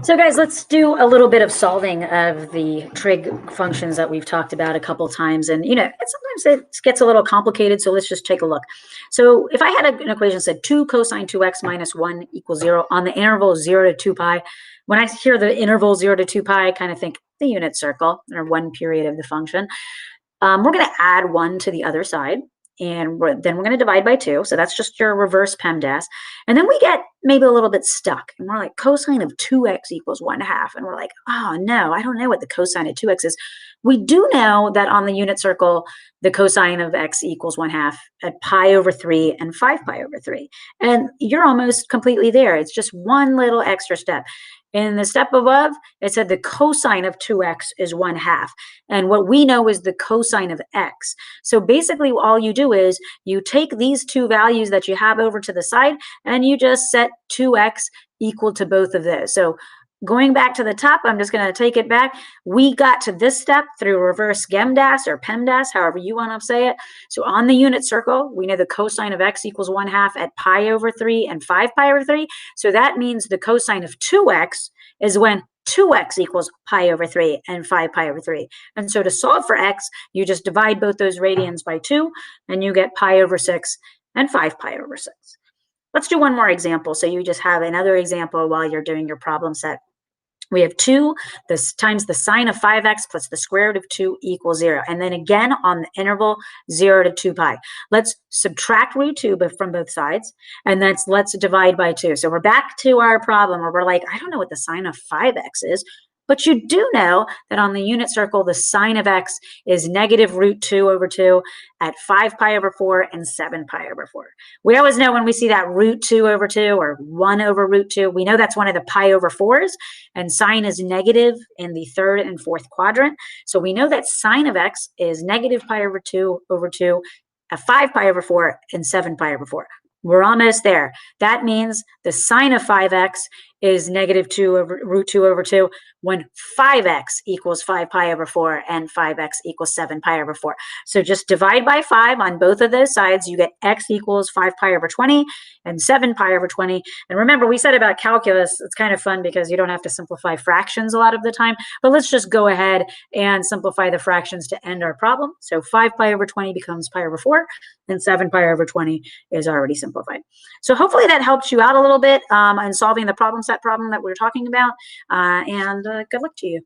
So guys, let's do a little bit of solving of the trig functions that we've talked about a couple times. And, sometimes it gets a little complicated, so let's just take a look. So if I had an equation that said 2 cosine 2x minus 1 equals 0 on the interval 0 to 2 pi, when I hear the interval 0 to 2 pi, I kind of think the unit circle, or one period of the function. We're going to add 1 to the other side. And then we're going to divide by 2. So that's just your reverse PEMDAS. And then we get maybe a little bit stuck. And we're like, cosine of 2x equals 1/2. And we're like, oh, no, I don't know what the cosine of 2x is. We do know that on the unit circle, the cosine of x equals 1/2 at pi over 3 and 5 pi over 3. And you're almost completely there. It's just one little extra step. In the step above, it said the cosine of 2x is 1/2. And what we know is the cosine of x. So basically all you do is you take these two values that you have over to the side and you just set 2x equal to both of those. So going back to the top, I'm just going to take it back. We got to this step through reverse GEMDAS or PEMDAS, however you want to say it. So on the unit circle, we know the cosine of x equals 1/2 at pi over 3 and 5 pi over 3. So that means the cosine of 2x is when 2x equals pi over 3 and 5 pi over 3. And so to solve for x, you just divide both those radians by 2, and you get pi over 6 and 5 pi over 6. Let's do one more example. So you just have another example while you're doing your problem set. We have 2 times the sine of 5x plus the square root of 2 equals 0. And then again on the interval 0 to 2 pi. Let's subtract root 2 from both sides, and let's divide by 2. So we're back to our problem where we're like, I don't know what the sine of 5x is. But you do know that on the unit circle, the sine of x is negative root 2 over 2 at 5 pi over 4 and 7 pi over 4. We always know when we see that root 2 over 2 or 1 over root 2, we know that's one of the pi over 4s, and sine is negative in the third and fourth quadrant. So we know that sine of x is negative pi over 2 at 5 pi over 4 and 7 pi over 4. We're almost there. That means the sine of 5x is negative root 2 over 2 when 5x equals 5 pi over 4 and 5x equals 7 pi over 4. So just divide by 5 on both of those sides. You get x equals 5 pi over 20 and 7 pi over 20. And remember, we said about calculus, it's kind of fun because you don't have to simplify fractions a lot of the time. But let's just go ahead and simplify the fractions to end our problem. So 5 pi over 20 becomes pi over 4, and 7 pi over 20 is already simplified. So hopefully that helps you out a little bit in solving the problem set problem that we're talking about. And good luck to you.